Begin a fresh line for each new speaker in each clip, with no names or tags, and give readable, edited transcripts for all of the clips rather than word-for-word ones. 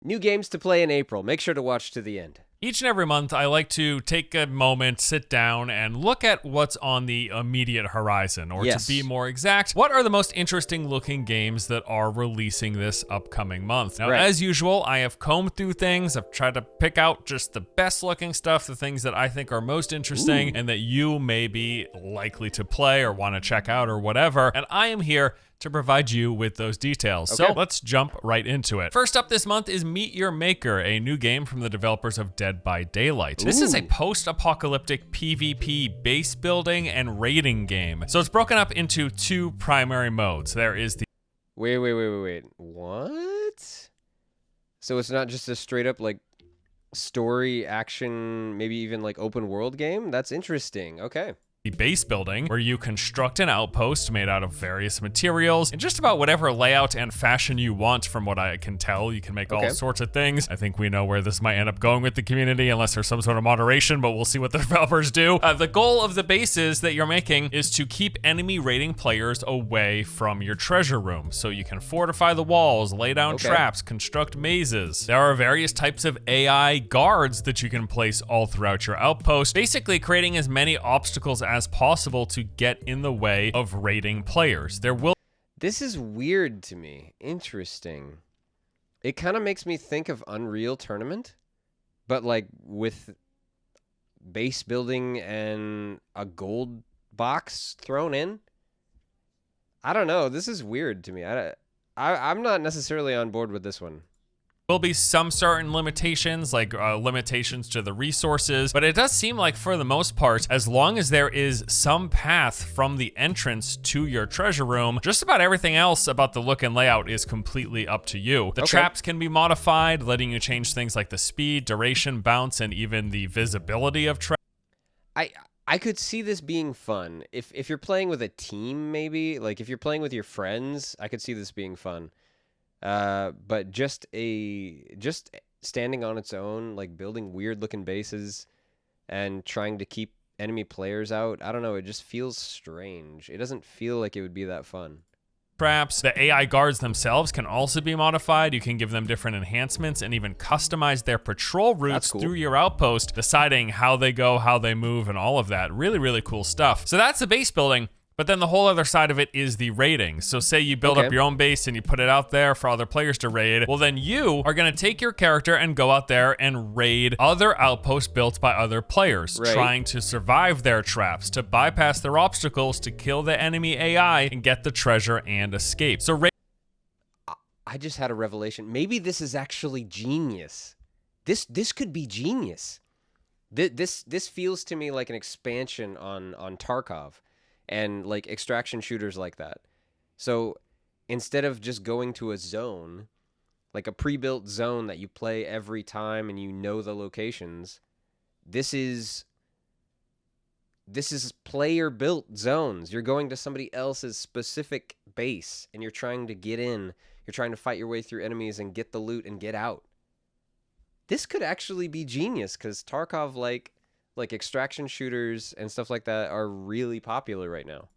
New games to play in April. Make sure to watch to the end.
Each and every month, I like to take a moment, sit down, and look at what's on the immediate horizon, or
Yes.
to be more exact, what are the most interesting looking games that are releasing this upcoming month. Now,
Right.
as usual, I have combed through things. I've tried to pick out just the best looking stuff, the things that I think are most interesting and that you may be likely to play or want to check out or whatever. And I am here to provide you with those details.
Okay.
So let's jump right into it. First up this month is Meet Your Maker, a new game from the developers of Dead by Daylight. This is a post-apocalyptic PvP base building and raiding game. So it's broken up into two primary modes. There is the
Wait. What? So it's not just a straight up like story action, maybe even like open world game? That's interesting. Okay.
base building, where you construct an outpost made out of various materials in just about whatever layout and fashion you want. From what I can tell, you can make all sorts of things. I think we know where this might end up going with the community, unless there's some sort of moderation, but we'll see what the developers do. The goal of the bases that you're making is to keep enemy raiding players away from your treasure room, so you can fortify the walls, lay down traps, construct mazes. There are various types of AI guards that you can place all throughout your outpost, basically creating as many obstacles as possible to get in the way of raiding players.
This is weird to me. Interesting. It kind of makes me think of Unreal Tournament, but like with base building and a gold box thrown in. I don't know. This is weird to me. I'm not necessarily on board with this one.
Will be some certain limitations, like limitations to the resources, but it does seem like for the most part, as long as there is some path from the entrance to your treasure room, just about everything else about the look and layout is completely up to you. The traps can be modified, letting you change things like the speed, duration, bounce, and even the visibility of traps.
I could see this being fun. If you're playing with a team, maybe, like if you're playing with your friends, I could see this being fun. But just standing on its own, like building weird looking bases and trying to keep enemy players out, I don't know, it just feels strange. It doesn't feel like it would be that fun.
Traps. The AI guards themselves can also be modified. You can give them different enhancements and even customize their patrol routes through your outpost, deciding how they go, how they move, and all of that. Really, really cool stuff. So that's the base building. But then the whole other side of it is the raiding. So say you build up your own base and you put it out there for other players to raid. Well, then you are going to take your character and go out there and raid other outposts built by other players, trying to survive their traps, to bypass their obstacles, to kill the enemy AI and get the treasure and escape. So
I just had a revelation. Maybe this is actually genius. This could be genius. This feels to me like an expansion on Tarkov. And like extraction shooters like that. So instead of just going to a zone, like a pre-built zone that you play every time and you know the locations, this is player-built zones. You're going to somebody else's specific base and you're trying to get in. You're trying to fight your way through enemies and get the loot and get out. This could actually be genius because Tarkov, like extraction shooters and stuff like that are really popular right now.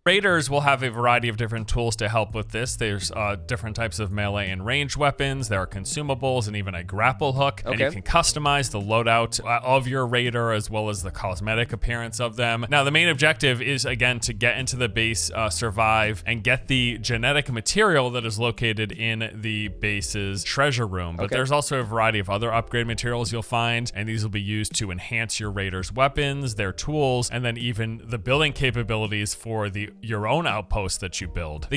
Raiders will have a variety of different tools to help with this. There's different types of melee and ranged weapons. There are consumables and even a grapple hook. And you can customize the loadout of your raider as well as the cosmetic appearance of them. Now, the main objective is, again, to get into the base, survive, and get the genetic material that is located in the base's treasure room. But there's also a variety of other upgrade materials you'll find, and these will be used to enhance your raiders' weapons, their tools, and then even the building capabilities for your own outpost that you build.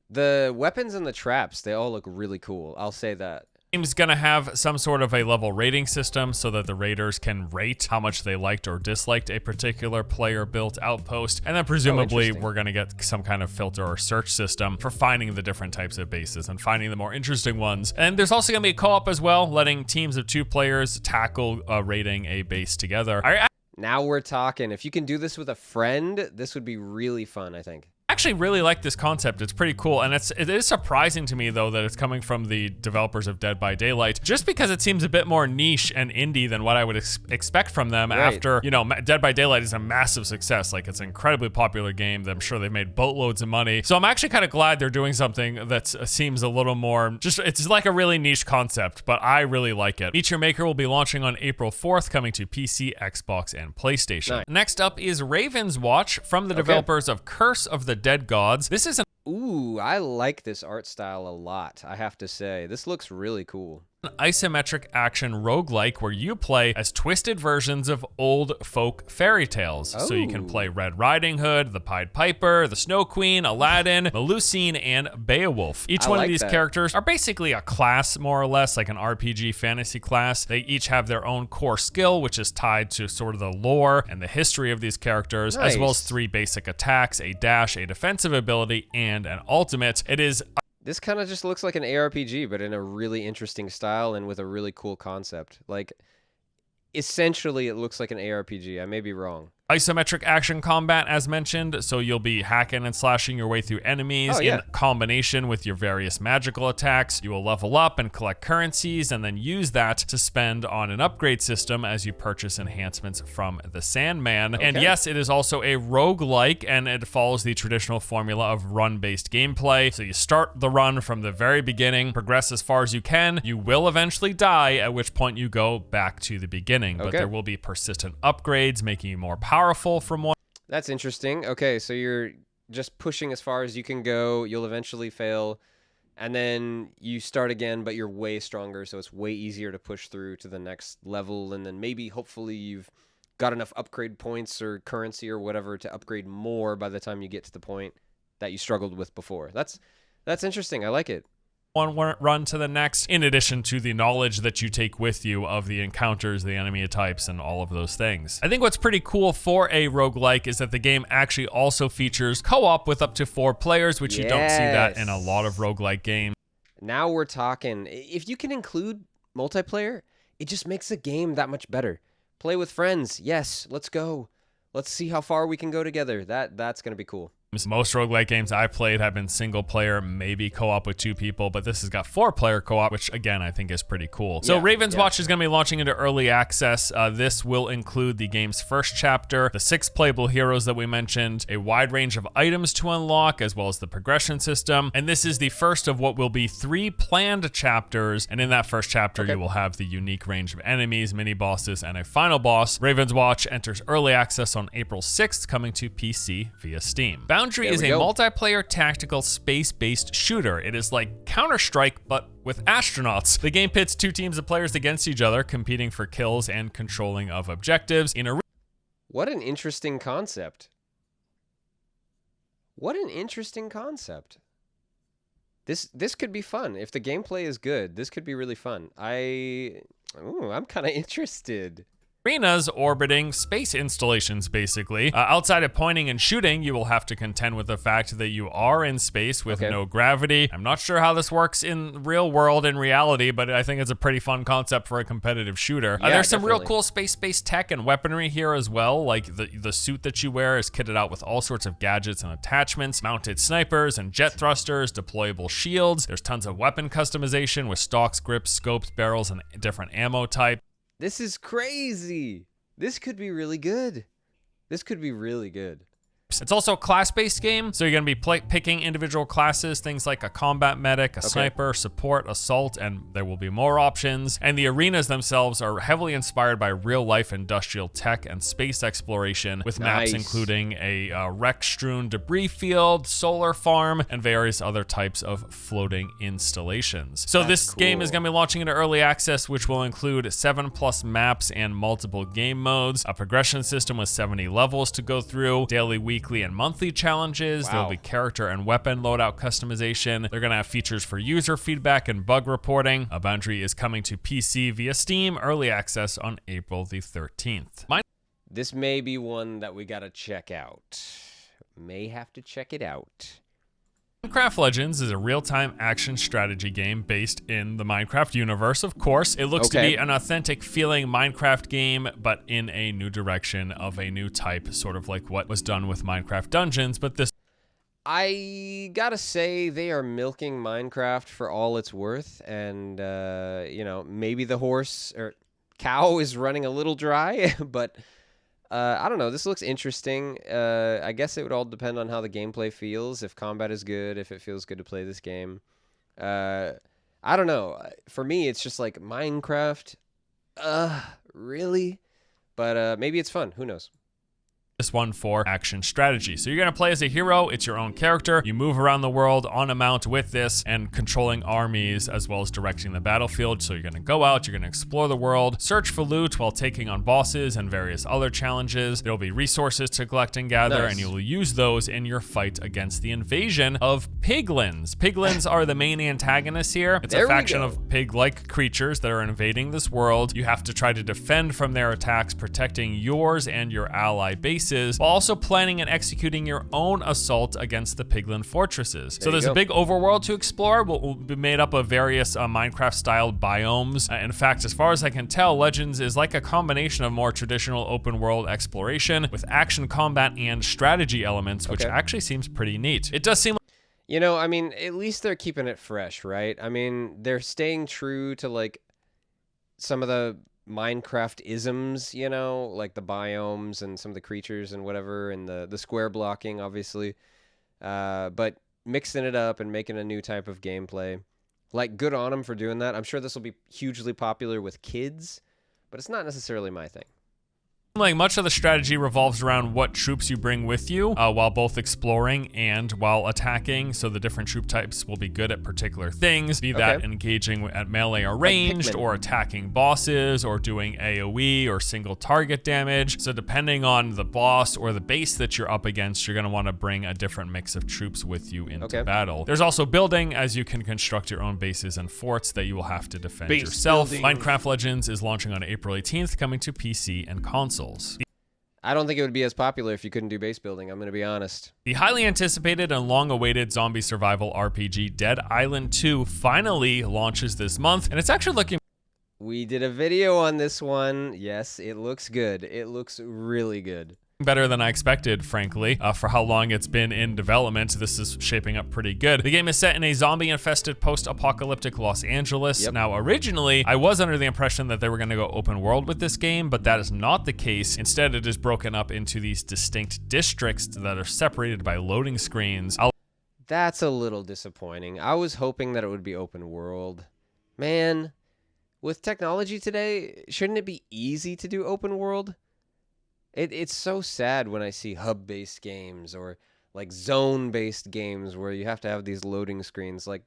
The weapons and the traps, they all look really cool. I'll say that.
The game's gonna have some sort of a level rating system so that the raiders can rate how much they liked or disliked a particular player-built outpost, and then presumably we're gonna get some kind of filter or search system for finding the different types of bases and finding the more interesting ones. And there's also gonna be a co-op as well, letting teams of 2 players tackle raiding a base together.
Now we're talking. If you can do this with a friend, this would be really fun, I think.
Actually really like this concept. It's pretty cool, and it is surprising to me though that it's coming from the developers of Dead by Daylight, just because it seems a bit more niche and indie than what I would expect from them. After, you know, Dead by Daylight is a massive success. Like, it's an incredibly popular game. I'm sure they've made boatloads of money. So I'm actually kind of glad they're doing something that seems a little more just, it's like a really niche concept, but I really like it. Meet Your Maker will be launching on April 4th, coming to PC, Xbox, and PlayStation. Nice. Next up is Raven's Watch from the developers of Curse of the Dead Gods. This is an
Ooh, I like this art style a lot, I have to say. This looks really cool.
An isometric action roguelike where you play as twisted versions of old folk fairy tales. So you can play Red Riding Hood, the Pied Piper, the Snow Queen, Aladdin, Melusine, and Beowulf. Each one of these characters are basically a class, more or less, like an RPG fantasy class. They each have their own core skill, which is tied to sort of the lore and the history of these characters, as well as 3 basic attacks, a dash, a defensive ability, and an ultimate. It is...
This kind of just looks like an ARPG, but in a really interesting style and with a really cool concept. Like, essentially, it looks like an ARPG. I may be wrong.
Isometric action combat, as mentioned, so you'll be hacking and slashing your way through enemies in combination with your various magical attacks. You will level up and collect currencies and then use that to spend on an upgrade system as you purchase enhancements from the Sandman. And yes, it is also a roguelike, and it follows the traditional formula of run-based gameplay. So you start the run from the very beginning, progress as far as you can. You will eventually die, at which point you go back to the beginning. But there will be persistent upgrades, making you more powerful from one.
That's interesting. Okay, so you're just pushing as far as you can go. You'll eventually fail, and then you start again, but you're way stronger, so it's way easier to push through to the next level, and then maybe, hopefully, you've got enough upgrade points or currency or whatever to upgrade more by the time you get to the point that you struggled with before. That's interesting. I like it.
One run to the next, in addition to the knowledge that you take with you of the encounters, the enemy types, and all of those things. I think what's pretty cool for a roguelike is that the game actually also features co-op with up to 4 players, which you don't see that in a lot of roguelike games.
Now we're talking. If you can include multiplayer, it just makes the game that much better. Play with friends. Yes, let's go. Let's see how far we can go together. That's going to be cool.
Most roguelike games I've played have been single player, maybe co-op with 2 people, but this has got 4-player co-op, which again, I think is pretty cool. So Raven's Watch is going to be launching into early access. This will include the game's first chapter, the 6 playable heroes that we mentioned, a wide range of items to unlock, as well as the progression system. And this is the first of what will be 3 planned chapters. And in that first chapter, you will have the unique range of enemies, mini bosses, and a final boss. Raven's Watch enters early access on April 6th, coming to PC via Steam. Boundary is a multiplayer tactical space-based shooter. It is like Counter-Strike, but with astronauts. The game pits 2 teams of players against each other, competing for kills and controlling of objectives in a...
What an interesting concept. What an interesting concept. This could be fun. If the gameplay is good, this could be really fun. I'm kind of interested.
Arenas orbiting space installations, basically. Outside of pointing and shooting, you will have to contend with the fact that you are in space with no gravity. I'm not sure how this works in real world, in reality, but I think it's a pretty fun concept for a competitive shooter. There's some real cool space-based tech and weaponry here as well, like the suit that you wear is kitted out with all sorts of gadgets and attachments, mounted snipers and jet thrusters, deployable shields. There's tons of weapon customization with stocks, grips, scopes, barrels, and different ammo types.
This is crazy. This could be really good. This could be really good.
It's also a class-based game, so you're going to be picking individual classes, things like a combat medic, a sniper, support, assault, and there will be more options. And the arenas themselves are heavily inspired by real-life industrial tech and space exploration, with maps including a wreck-strewn debris field, solar farm, and various other types of floating installations. So this game is going to be launching into early access, which will include 7+ maps and multiple game modes, a progression system with 70 levels to go through, daily, weekly, and monthly challenges. There'll be character and weapon loadout customization. They're going to have features for user feedback and bug reporting. Boundary is coming to PC via Steam, early access on April the 13th.
This may be one that we got to check out. May have to check it out.
Minecraft Legends is a real-time action strategy game based in the Minecraft universe, of course. It looks to be an authentic feeling Minecraft game, but in a new direction of a new type, sort of like what was done with Minecraft Dungeons, but this...
I gotta say they are milking Minecraft for all it's worth, and maybe the horse or cow is running a little dry, but I don't know. This looks interesting. I guess it would all depend on how the gameplay feels. If combat is good, if it feels good to play this game. I don't know. For me, it's just like Minecraft. Really? But maybe it's fun. Who knows?
This one for action strategy. So you're going to play as a hero. It's your own character. You move around the world on a mount with this and controlling armies as well as directing the battlefield. So you're going to go out, you're going to explore the world, search for loot while taking on bosses and various other challenges. There'll be resources to collect and gather, and you'll use those in your fight against the invasion of piglins. Piglins are the main antagonists here. It's a faction of pig-like creatures that are invading this world. You have to try to defend from their attacks, protecting yours and your ally bases, while also planning and executing your own assault against the piglin fortresses. So there's a big overworld to explore. Will be made up of various Minecraft-styled biomes. In fact, as far as I can tell, Legends is like a combination of more traditional open-world exploration with action, combat, and strategy elements, which actually seems pretty neat. It does seem
I mean, at least they're keeping it fresh, right? I mean, they're staying true to, like, some of the Minecraft isms, like the biomes and some of the creatures and whatever, and the square blocking, obviously. But mixing it up and making a new type of gameplay. Like, good on them for doing that. I'm sure this will be hugely popular with kids, but it's not necessarily my thing.
like much of the strategy revolves around what troops you bring with you while both exploring and while attacking. So the different troop types will be good at particular things, be that engaging at melee or ranged, or attacking bosses, or doing AoE or single target damage. So depending on the boss or the base that you're up against, you're going to want to bring a different mix of troops with you into battle. There's also building, as you can construct your own bases and forts that you will have to defend yourself. Minecraft Legends is launching on April 18th, coming to PC and console.
I don't think it would be as popular if you couldn't do base building, I'm going to be honest.
The highly anticipated and long-awaited zombie survival RPG Dead Island 2 finally launches this month, and it's actually looking...
We did a video on this one. Yes, it looks good. It looks really good.
Better than I expected, frankly. For how long it's been in development, this is shaping up pretty good. The game is set in a zombie-infested post-apocalyptic Los Angeles. Now, originally, I was under the impression that they were going to go open world with this game, but that is not the case. Instead, it is broken up into these distinct districts that are separated by loading screens.
That's a little disappointing. I was hoping that it would be open world. Man, with technology today, shouldn't it be easy to do open world? It's so sad when I see hub-based games or like zone-based games where you have to have these loading screens. Like,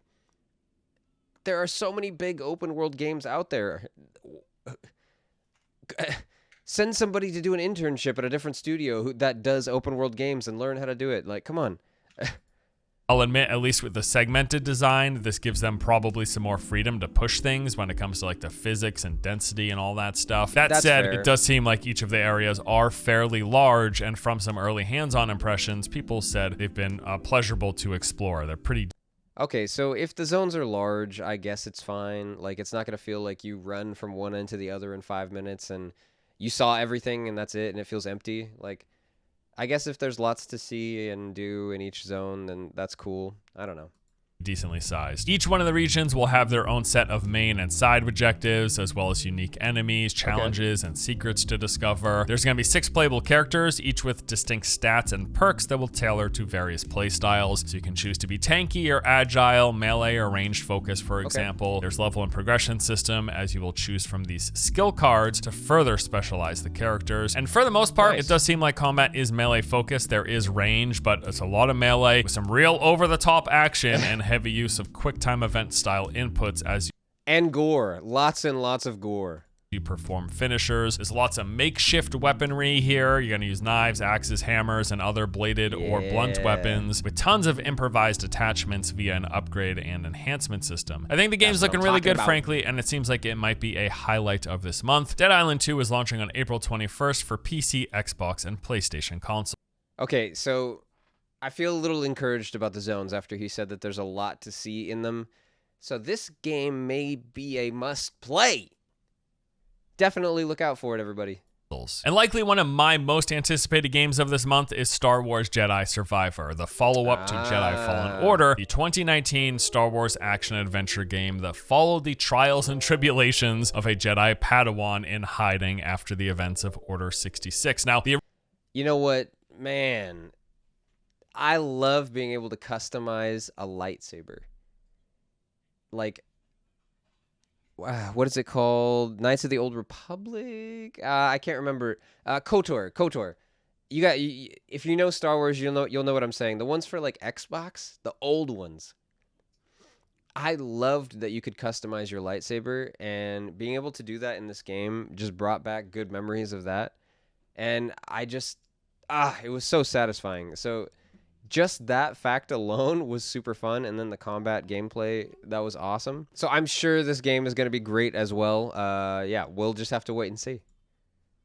there are so many big open-world games out there. Send somebody to do an internship at a different studio that does open-world games and learn how to do it. Like, come on.
I'll admit, at least with the segmented design, this gives them probably some more freedom to push things when it comes to like the physics and density and all that stuff. That's said, it does seem like each of the areas are fairly large, and from some early hands-on impressions, people said they've been pleasurable to explore. They're pretty...
Okay, so if the zones are large, I guess it's fine. Like, it's not going to feel like you run from one end to the other in 5 minutes and you saw everything and that's it and it feels empty. Like, I guess if there's lots to see and do in each zone, then that's cool. I don't know.
Decently sized. Each one of the regions will have their own set of main and side objectives, as well as unique enemies, challenges, and secrets to discover. There's going to be 6 playable characters, each with distinct stats and perks that will tailor to various playstyles. So you can choose to be tanky or agile, melee or ranged focus, for example. There's level and progression system, as you will choose from these skill cards to further specialize the characters. And for the most part, it does seem like combat is melee focused. There is range, but it's a lot of melee with some real over-the-top action and heavy use of quick time event style inputs as you
and gore, lots and lots of gore.
You perform finishers. There's lots of makeshift weaponry here. You're gonna use knives, axes, hammers, and other bladed or blunt weapons with tons of improvised attachments via an upgrade and enhancement system. I think the game's looking really good, frankly, and it seems like it might be a highlight of this month. Dead Island 2 is launching on April 21st for PC, Xbox, and PlayStation console.
Okay, so I feel a little encouraged about the zones after he said that there's a lot to see in them. So this game may be a must-play. Definitely look out for it, everybody.
And likely one of my most anticipated games of this month is Star Wars Jedi Survivor, the follow-up to Jedi Fallen Order, the 2019 Star Wars action-adventure game that followed the trials and tribulations of a Jedi Padawan in hiding after the events of Order 66. Now,
you know what, man? I love being able to customize a lightsaber. Like, what is it called? Knights of the Old Republic? I can't remember. KOTOR. If you know Star Wars, you'll know what I'm saying. The ones for like Xbox, the old ones. I loved that you could customize your lightsaber, and being able to do that in this game just brought back good memories of that. And it was so satisfying. So just that fact alone was super fun, and then the combat gameplay, that was awesome. So I'm sure this game is going to be great as well. Yeah, we'll just have to wait and see.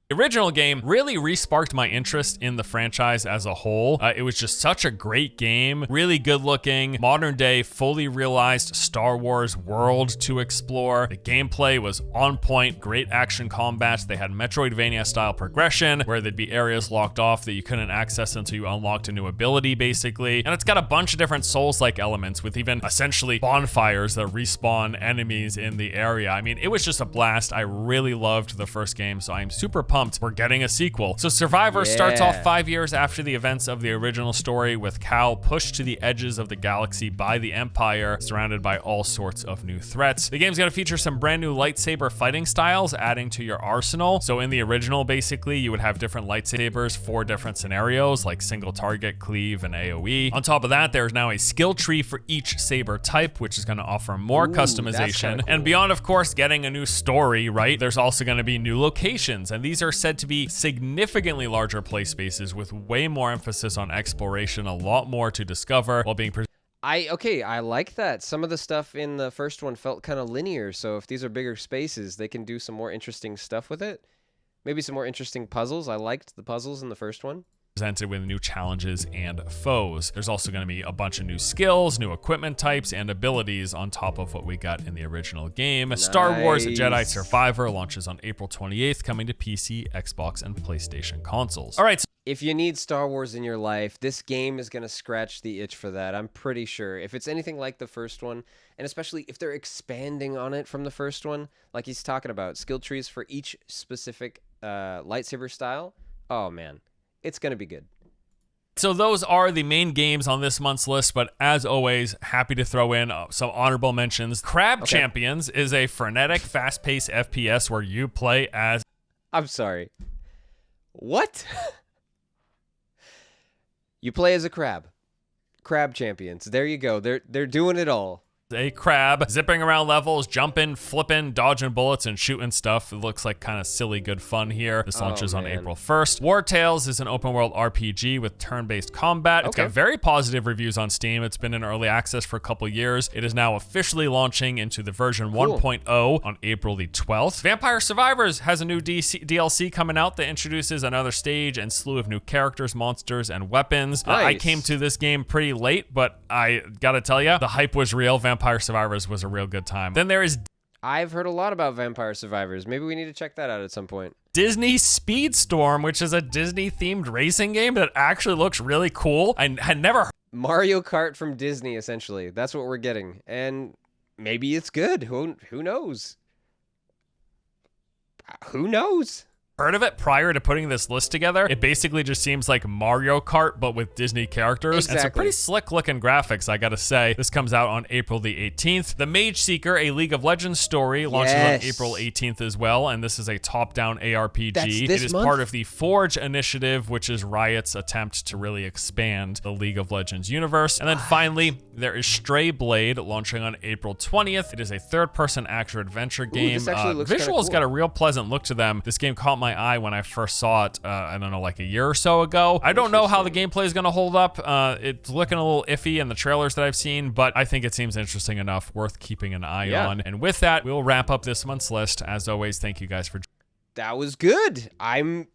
The original game really re-sparked my interest in the franchise as a whole. It was just such a great game, really good looking, modern day, fully realized Star Wars world to explore. The gameplay was on point, great action combat. They had Metroidvania style progression where there'd be areas locked off that you couldn't access until you unlocked a new ability basically. And it's got a bunch of different Souls-like elements with even essentially bonfires that respawn enemies in the area. I mean, it was just a blast. I really loved the first game, so I'm super pumped we're getting a sequel. So Survivor starts off 5 years after the events of the original story, with Cal pushed to the edges of the galaxy by the Empire, surrounded by all sorts of new threats. The game's gonna feature some brand new lightsaber fighting styles, adding to your arsenal. So in the original, basically, you would have different lightsabers for different scenarios, like single target, cleave, and AoE. On top of that, there's now a skill tree for each saber type, which is gonna offer more customization. Cool. And beyond, of course, getting a new story, right? There's also gonna be new locations, and these are said to be significantly larger play spaces with way more emphasis on exploration, a lot more to discover while being
I like that. Some of the stuff in the first one felt kind of linear, so if these are bigger spaces, they can do some more interesting stuff with it. Maybe some more interesting puzzles. I liked the puzzles in the first one.
Presented with new challenges and foes. There's also going to be a bunch of new skills, new equipment types, and abilities on top of what we got in the original game. Nice. Star Wars Jedi Survivor launches on April 28th, coming to PC, Xbox, and PlayStation consoles. All right.
If you need Star Wars in your life, this game is going to scratch the itch for that. I'm pretty sure. If it's anything like the first one, and especially if they're expanding on it from the first one, like he's talking about, skill trees for each specific lightsaber style, oh man. It's going to be good.
So those are the main games on this month's list, but as always, happy to throw in some honorable mentions. Crab Champions is a frenetic, fast-paced FPS where you play as...
I'm sorry. What? You play as a crab. Crab Champions. There you go. They're doing it all.
A crab, zipping around levels, jumping, flipping, dodging bullets, and shooting stuff. It looks like kind of silly good fun here. This launches on April 1st. War Tales is an open world RPG with turn-based combat. It's got very positive reviews on Steam. It's been in early access for a couple years. It is now officially launching into the version 1.0 on April the 12th. Vampire Survivors has a new DLC coming out that introduces another stage and slew of new characters, monsters, and weapons.
Nice.
I came to this game pretty late, but I gotta tell you, the hype was real. Vampire Survivors was a real good time. Then there is...
I've heard a lot about Vampire Survivors. Maybe we need to check that out at some point.
Disney Speedstorm, which is a Disney-themed racing game that actually looks really cool. I had never...
Mario Kart from Disney, essentially. That's what we're getting. And maybe it's good. Who knows? Who knows?
Heard of it prior to putting this list together. It basically just seems like Mario Kart, but with Disney characters.
Exactly.
And some pretty slick looking graphics, I gotta say. This comes out on April the 18th. The Mage Seeker, a League of Legends story, launches on April 18th as well, and this is a top-down ARPG. It is part of the Forge initiative, which is Riot's attempt to really expand the League of Legends universe. And then finally, there is Stray Blade, launching on April 20th. It is a third-person action-adventure game.
This actually looks
visuals
cool.
got a real pleasant look to them. This game caught my eye when I first saw it, I don't know, like a year or so ago. I don't know how the gameplay is going to hold up. It's looking a little iffy in the trailers that I've seen, but I think it seems interesting enough, worth keeping an eye on. And with that, we'll wrap up this month's list. As always, thank you guys for...
That was good. I'm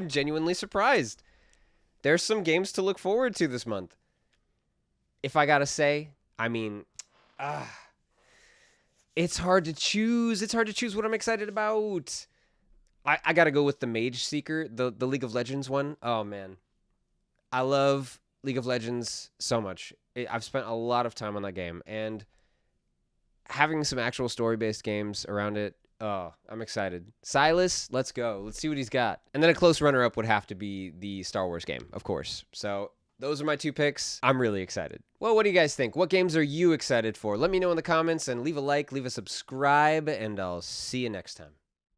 genuinely surprised. There's some games to look forward to this month. If I gotta say, I mean, it's hard to choose. It's hard to choose what I'm excited about. I gotta go with the Mage Seeker, the League of Legends one. Oh man, I love League of Legends so much. I've spent a lot of time on that game, and having some actual story-based games around it. Oh, I'm excited. Silas, let's go. Let's see what he's got. And then a close runner-up would have to be the Star Wars game, of course. So those are my 2 picks. I'm really excited. Well, what do you guys think? What games are you excited for? Let me know in the comments, and leave a like, leave a subscribe, and I'll see you next time.